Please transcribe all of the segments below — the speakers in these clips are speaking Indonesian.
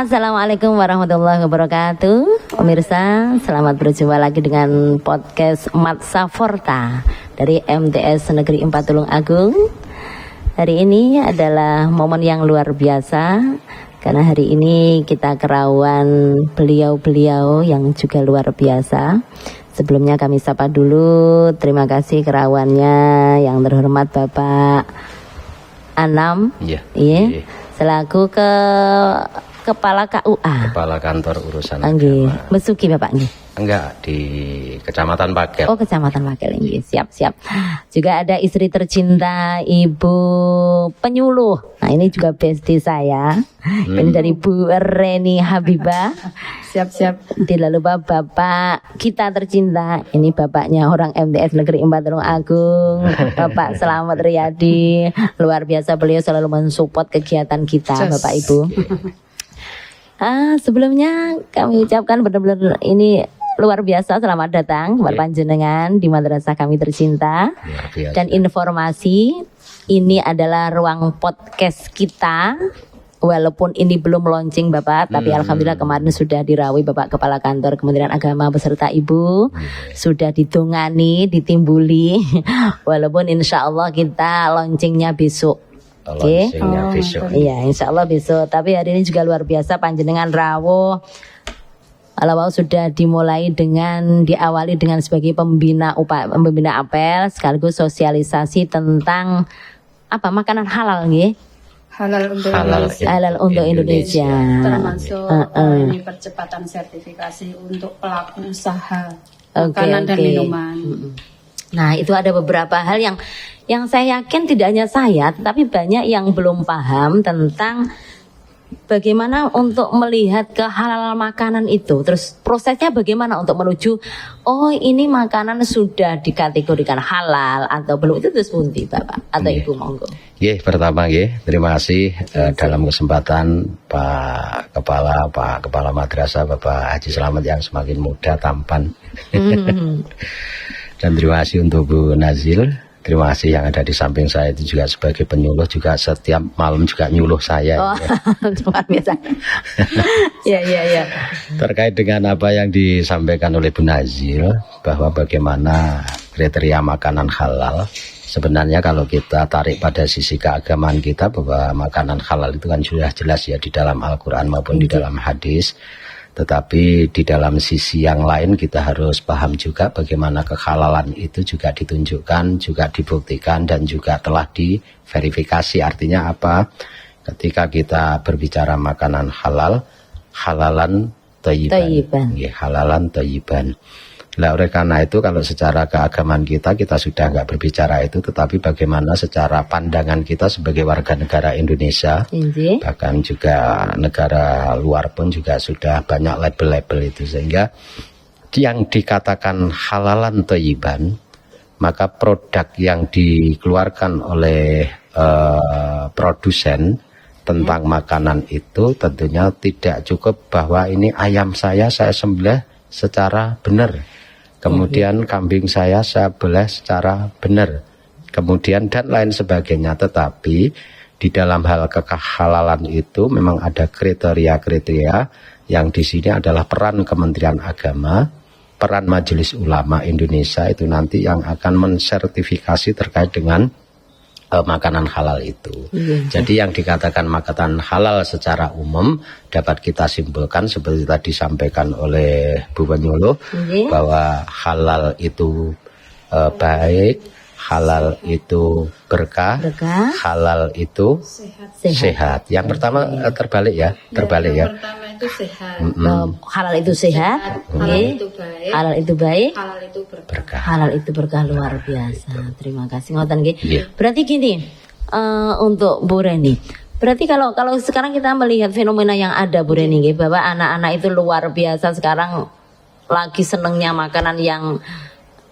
Assalamualaikum warahmatullahi wabarakatuh. Pemirsa, selamat berjumpa lagi dengan podcast Matsa Forta dari MTS Negeri 4 Tulung Agung. Hari ini adalah momen yang luar biasa karena hari ini kita kerawan beliau-beliau yang juga luar biasa. Sebelumnya kami sapa dulu, terima kasih kerawannya yang terhormat Bapak Anam, iya, selaku Kepala KUA. Kepala Kantor Urusan Agama. Besuki Bapak nggih? Enggak, di Kecamatan Pakel. Oh, Kecamatan Pakel nggih. Siap. Juga ada istri tercinta Ibu Penyuluh. Nah, ini juga bestie saya. Ini dari Bu Reni Habibah. Siap. Tidak lupa Bapak kita tercinta. Ini bapaknya orang MTS Negeri 4 Tulung Agung, Bapak Selamat Riyadi. Luar biasa, beliau selalu mensupport kegiatan kita, Bapak Ibu. Sebelumnya kami ucapkan benar-benar ini luar biasa, selamat datang kepada panjenengan di madrasah kami tercinta. Dan informasi ini adalah ruang podcast kita. Walaupun ini belum launching Bapak, tapi alhamdulillah kemarin sudah dirawui Bapak Kepala Kantor Kementerian Agama beserta Ibu, sudah ditungani, ditimbuli. Walaupun insya Allah kita launchingnya besok. Oke, iya, insya Allah besok. Tapi hari ini juga luar biasa, panjenengan rawuh. Kalau sudah dimulai dengan diawali dengan sebagai pembina apel sekaligus sosialisasi tentang apa makanan halal, nggih? Halal untuk Indonesia. Termasuk ini percepatan sertifikasi untuk pelaku usaha makanan dan minuman. Nah, itu ada beberapa hal yang saya yakin tidak hanya saya, tapi banyak yang belum paham tentang bagaimana untuk melihat kehalalan makanan itu. Terus prosesnya bagaimana untuk menuju, oh ini makanan sudah dikategorikan halal atau belum, itu terus pundi Bapak atau Ibu, monggo. Pertama terima kasih dalam kesempatan Pak Kepala Madrasah Bapak Haji Selamat yang semakin muda tampan. Dan terima kasih untuk Bu Nazil. Terima kasih yang ada di samping saya itu juga sebagai penyuluh, juga setiap malam juga nyuluh saya. Oh, luar biasa. Ya. Terkait dengan apa yang disampaikan oleh Bu Nazil, bahwa bagaimana kriteria makanan halal. Sebenarnya kalau kita tarik pada sisi keagamaan kita, bahwa makanan halal itu kan sudah jelas ya di dalam Al-Quran maupun di dalam hadis. Tetapi di dalam sisi yang lain kita harus paham juga bagaimana kehalalan itu juga ditunjukkan, juga dibuktikan dan juga telah diverifikasi. Artinya apa? Ketika kita berbicara makanan halal, halalan thayyiban. Halalan thayyiban. Nah, oleh karena itu kalau secara keagamaan kita sudah nggak berbicara itu, tetapi bagaimana secara pandangan kita sebagai warga negara Indonesia, bahkan juga negara luar pun juga sudah banyak label-label itu, sehingga yang dikatakan halalan thayyiban, maka produk yang dikeluarkan oleh produsen tentang makanan itu tentunya tidak cukup bahwa ini ayam saya sembelih secara benar. Kemudian kambing saya belah secara benar, kemudian dan lain sebagainya. Tetapi di dalam hal kehalalan itu memang ada kriteria-kriteria yang di sini adalah peran Kementerian Agama, peran Majelis Ulama Indonesia itu nanti yang akan mensertifikasi terkait dengan makanan halal itu. Jadi yang dikatakan makanan halal secara umum dapat kita simpulkan seperti tadi disampaikan oleh Bu Penyuluh, bahwa halal itu baik, halal itu berkah, halal itu sehat. Yang pertama terbalik ya. Yang pertama itu sehat. Halal itu sehat, halal itu baik, halal itu berkah. Halal itu berkah, luar biasa. Terima kasih ngoten nggih. Berarti gini, untuk Bu Reni. Berarti kalau sekarang kita melihat fenomena yang ada Bu Reni nggih, bahwa anak-anak itu luar biasa sekarang lagi senengnya makanan yang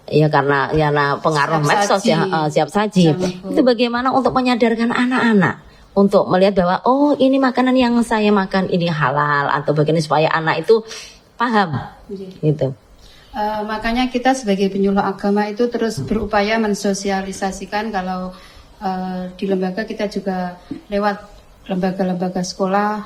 ya karena pengaruh medsos ya, siap saji. Itu bagaimana untuk menyadarkan anak-anak untuk melihat bahwa oh ini makanan yang saya makan ini halal, atau bagaimana supaya anak itu paham gitu. Makanya kita sebagai penyuluh agama itu terus berupaya mensosialisasikan. Kalau di lembaga kita juga lewat lembaga-lembaga sekolah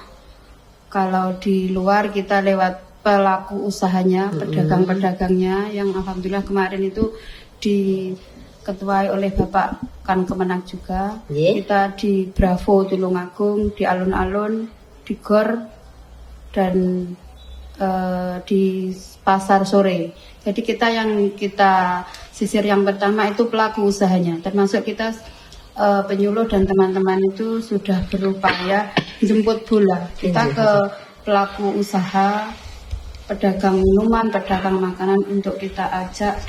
Kalau di luar kita lewat pelaku usahanya, pedagang-pedagangnya yang alhamdulillah kemarin itu diketuai oleh Bapak Kan Kemenang juga. Kita di Bravo Tulungagung, di alun-alun, di Gor, dan di pasar sore. Jadi kita sisir yang pertama itu pelaku usahanya, termasuk kita penyuluh dan teman-teman itu sudah berupaya jemput bola. Kita ke pelaku usaha, pedagang minuman, pedagang makanan untuk kita ajak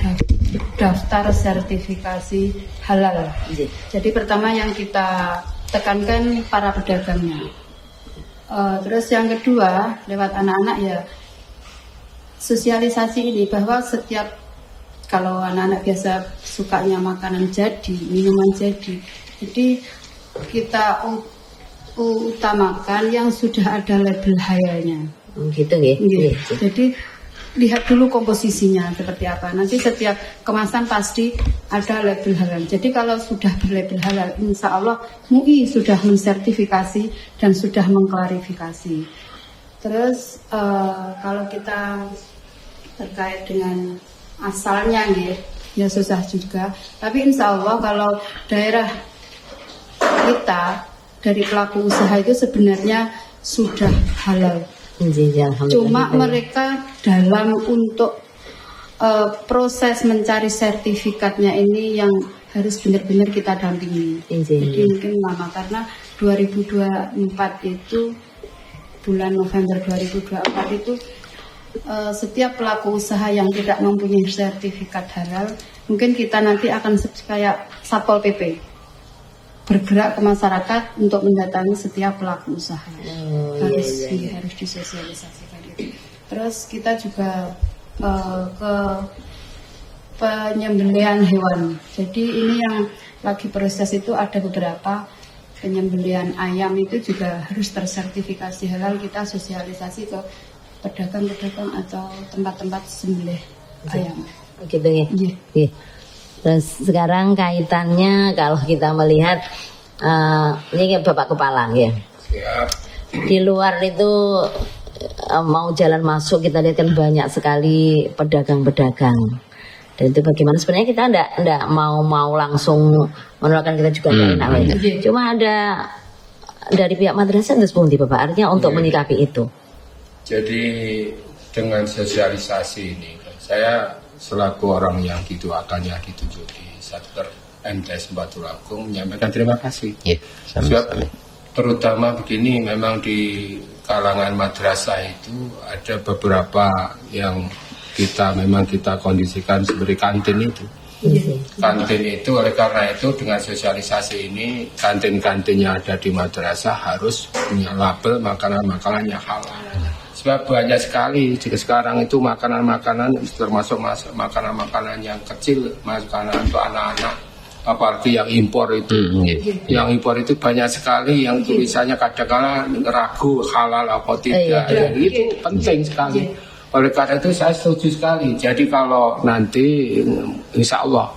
daftar sertifikasi halal. Jadi pertama yang kita tekankan para pedagangnya. Terus yang kedua lewat anak-anak ya sosialisasi ini, bahwa setiap, kalau anak-anak biasa sukanya makanan jadi, minuman jadi kita utamakan yang sudah ada label halalnya. Gitu ya. Jadi lihat dulu komposisinya seperti apa. Nanti setiap kemasan pasti ada label halal. Jadi kalau sudah berlabel halal, insya Allah MUI sudah mensertifikasi dan sudah mengklarifikasi. Terus kalau kita terkait dengan asalnya ya susah juga. Tapi insya Allah kalau daerah kita dari pelaku usaha itu sebenarnya sudah halal. Cuma mereka dalam untuk proses mencari sertifikatnya ini yang harus benar-benar kita dampingi. Jadi mungkin lama karena 2024 itu bulan November 2024 itu setiap pelaku usaha yang tidak mempunyai sertifikat halal, mungkin kita nanti akan kayak Satpol PP bergerak ke masyarakat untuk mendatangi setiap pelaku usaha. Harus disosialisasikan itu. Terus kita juga ke penyembelihan hewan. Jadi ini yang lagi proses itu ada beberapa penyembelihan ayam itu juga harus tersertifikasi halal. Kita sosialisasi ke pedagang-pedagang atau tempat-tempat sembelih ayam. Gitu ya. Yeah. Terus sekarang kaitannya kalau kita melihat ini Bapak Kepala ya. Siap. Di luar itu mau jalan masuk kita lihat kan banyak sekali pedagang-pedagang. Dan itu bagaimana sebenarnya kita enggak mau langsung menolakkan, kita juga enak. Cuma ada dari pihak madrasah itu seperti Bapak, artinya untuk menyikapi itu. Jadi dengan sosialisasi ini, saya selaku orang yang dituakannya ditunjuk di Satker MTS Tulungagung menyampaikan terima kasih. Sebab terutama begini, memang di kalangan madrasah itu ada beberapa yang kita kondisikan seperti kantin itu. Kantin itu oleh karena itu dengan sosialisasi ini kantin-kantin yang ada di madrasah harus punya label makanan-makanan yang halal. Sebab banyak sekali jika sekarang itu makanan-makanan termasuk makanan-makanan yang kecil, makanan untuk anak-anak, apalagi yang impor itu. Yang impor itu banyak sekali yang tulisannya kadang-kadang ragu halal atau tidak. Itu penting sekali. Oleh karena itu saya setuju sekali. Jadi kalau nanti insya Allah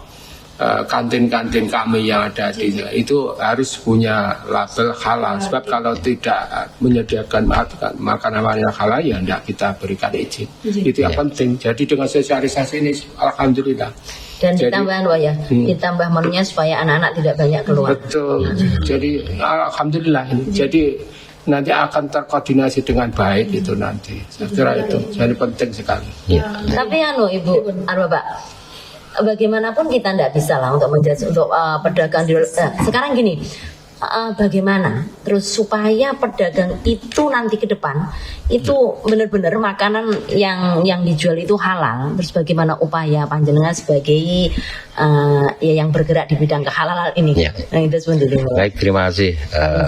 kantin-kantin kami yang ada di itu harus punya label halal. Sebab kalau tidak menyediakan makanan yang halal ya tidak kita berikan izin. Itu yang penting. Jadi dengan sosialisasi ini alhamdulillah. Dan ditambah ditambah menunya supaya anak-anak tidak banyak keluar. Betul. Jadi alhamdulillah ini. Jadi nanti akan terkoordinasi dengan baik itu nanti. Saya kira itu jadi penting sekali. Tapi Ibu Bapak, bagaimanapun kita tidak bisa lah untuk menjudge untuk pedagang di sekarang gini, bagaimana terus supaya pedagang itu nanti ke depan itu benar-benar makanan yang dijual itu halal. Terus bagaimana upaya panjenengan sebagai yang bergerak di bidang kehalalan ini? Nah, itu sebenarnya. Baik, terima kasih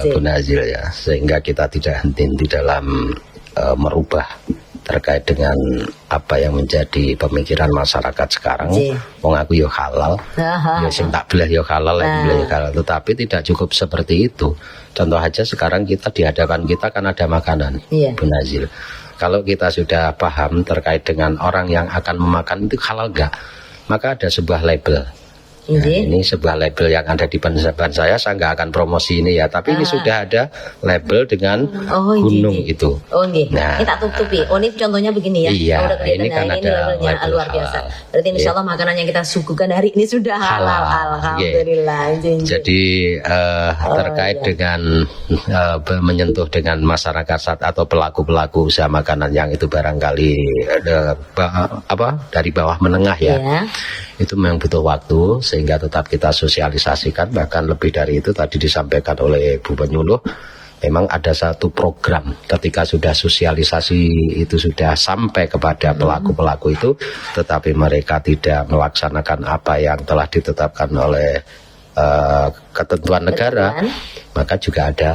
Bu Nazil ya, sehingga kita tidak henti di dalam merubah terkait dengan apa yang menjadi pemikiran masyarakat sekarang. Wong aku yo halal, yo sing tak belah yo halal, tetapi tidak cukup seperti itu. Contoh aja sekarang kita di hadapan kita kan ada makanan, Bu Nazil. Kalau kita sudah paham terkait dengan orang yang akan memakan itu halal enggak, maka ada sebuah label. Nah, ini sebuah label yang ada di pensiapan saya nggak akan promosi ini ya, tapi ini sudah ada label dengan gunung itu. Nah, ini tak tutupi. Ini contohnya begini ya. Iya, ini kan ada labelnya luar biasa. Berarti insya Allah makanan yang kita suguhkan hari ini sudah halal. Alhamdulillah. Jadi terkait dengan menyentuh dengan masyarakat atau pelaku-pelaku usaha makanan yang itu barangkali dari bawah menengah ya. Itu memang butuh waktu sehingga tetap kita sosialisasikan. Bahkan lebih dari itu tadi disampaikan oleh Bu Penyuluh, memang ada satu program ketika sudah sosialisasi itu sudah sampai kepada pelaku-pelaku itu, tetapi mereka tidak melaksanakan apa yang telah ditetapkan oleh ketentuan negara, maka juga ada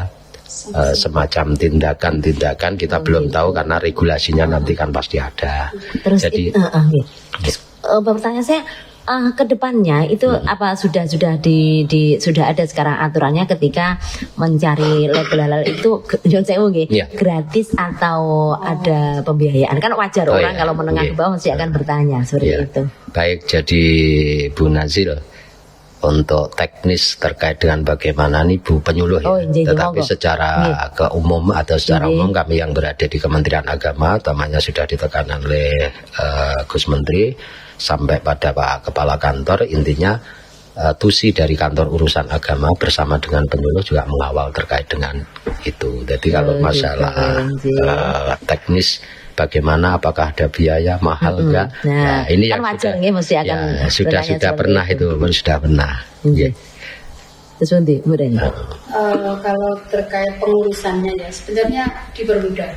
semacam tindakan-tindakan kita belum tahu karena regulasinya nanti kan pasti ada. Terus jadi pertanyaan saya, ke depannya itu apa sudah ada sekarang aturannya ketika mencari label halal itu gratis atau ada pembiayaan? Kan wajar orang kalau menengah ke bawah mesti akan bertanya seperti itu. Baik, jadi Bu Nazil, untuk teknis terkait dengan bagaimana nih Bu Penyuluh tetapi secara keumum atau secara umum kami yang berada di Kementerian Agama, utamanya sudah ditekankan oleh Gus Menteri sampai pada Pak Kepala Kantor, intinya tusi dari kantor urusan agama bersama dengan penyuluh juga mengawal terkait dengan itu. Jadi kalau masalah teknis bagaimana, apakah ada biaya mahal enggak? Nah, ini kan yang wajar, mesti akan sudah pernah itu, sudah pernah. Terus kalau terkait pengurusannya ya sebenarnya dipermudah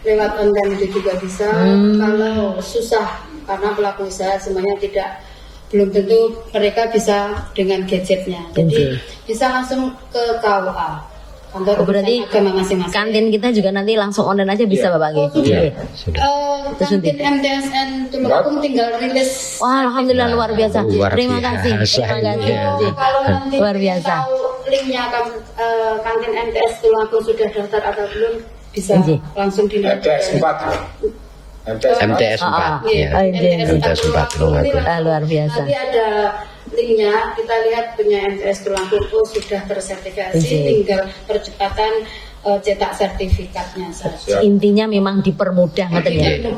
lewat online itu juga bisa. Kalau susah karena pelaku usaha semuanya belum tentu mereka bisa dengan gadgetnya, jadi bisa langsung ke KUA. Berarti kantin kita juga nanti langsung online aja bisa Bapak kantin MTSN Tulungagung tinggal rilis. Wah, alhamdulillah luar biasa. Terima kasih. Kalau nanti luar biasa. Tahu linknya kantin MTS Tulungagung sudah daftar atau belum, bisa langsung dilihat. MTS 4 MTS 4 luar biasa. Nanti ada linknya, kita lihat punya MTS Tulungagung sudah tersertifikasi, tinggal percepatan cetak sertifikatnya saja. Intinya memang dipermudah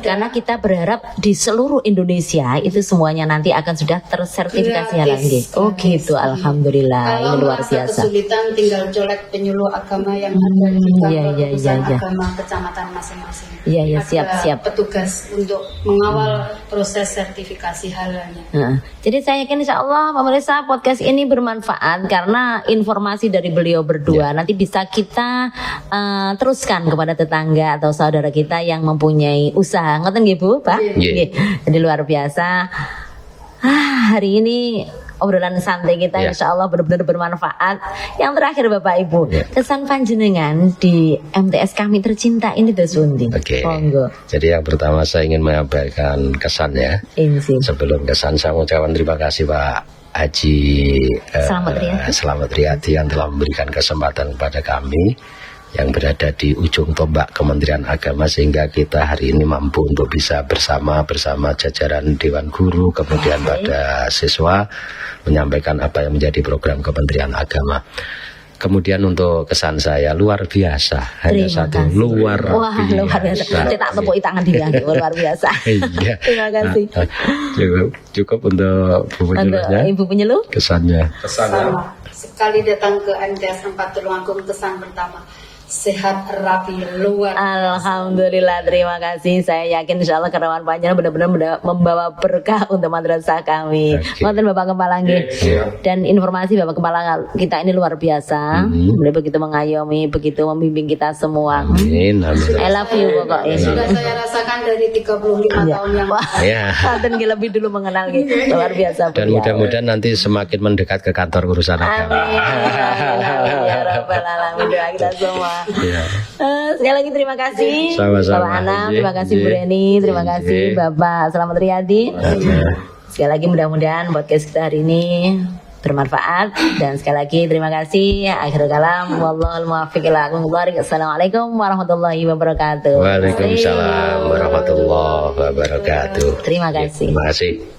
karena kita berharap di seluruh Indonesia itu semuanya nanti akan sudah tersertifikasi lagi. Gitu, alhamdulillah. Ini luar biasa. Kesulitan tinggal colek penyuluh agama yang ada di kantor agama kecamatan masing-masing. Siap. Petugas untuk mengawal proses sertifikasi halalnya. Jadi saya yakin insya Allah pemirsa podcast ini bermanfaat karena informasi dari beliau berdua nanti bisa kita teruskan kepada tetangga atau saudara kita yang mempunyai usaha. Ngoten nggih Bu, Pak? Jadi luar biasa. Hari ini obrolan santai kita insya Allah benar-benar bermanfaat. Yang terakhir Bapak Ibu, kesan panjenengan di MTS kami tercinta ini Sundi. Monggo. Jadi yang pertama saya ingin menyampaikan kesannya. Sebelum kesan saya mengucapkan terima kasih Pak Haji Selamat Riyadi yang telah memberikan kesempatan kepada kami yang berada di ujung tombak Kementerian Agama sehingga kita hari ini mampu untuk bisa bersama jajaran Dewan Guru kemudian pada siswa menyampaikan apa yang menjadi program Kementerian Agama. Kemudian untuk kesan saya luar biasa, hanya satu luar biasa. Cetak tepuk tangan dia luar biasa. Terima kasih. Cukup untuk Bu Penyuluhnya. Ibu Penyuluh. Kesannya. Sama. Sekali datang ke MTS 4 Tulungagung, kesan pertama sehat, rapi, luar. Alhamdulillah, terima kasih. Saya yakin insya Allah kerawan panjang benar-benar membawa berkah untuk madrasah kami. Wonten Bapak Kepala dan informasi Bapak Kepala kita ini luar biasa. Beliau begitu mengayomi, begitu membimbing kita semua. Amin. I love you pokoknya. Sudah saya rasakan dari 35 tahun yang lalu. Lebih dulu mengenal gitu. Luar biasa. Dan mudah-mudahan nanti semakin mendekat ke kantor urusan agama. Amin. Ya Rabbal Alamin, doa kita semua. Sekali lagi terima kasih sama-sama, Bapak Anam, terima kasih Bu Reni, terima kasih Bapak Selamat Riyadi. Sekali lagi mudah-mudahan podcast kita hari ini bermanfaat dan sekali lagi terima kasih. Akhirul kalam, wallahul muwaffiq ila aqwamit thoriq. Assalamualaikum warahmatullahi wabarakatuh. Waalaikumsalam warahmatullahi wabarakatuh. Terima kasih. Terima kasih.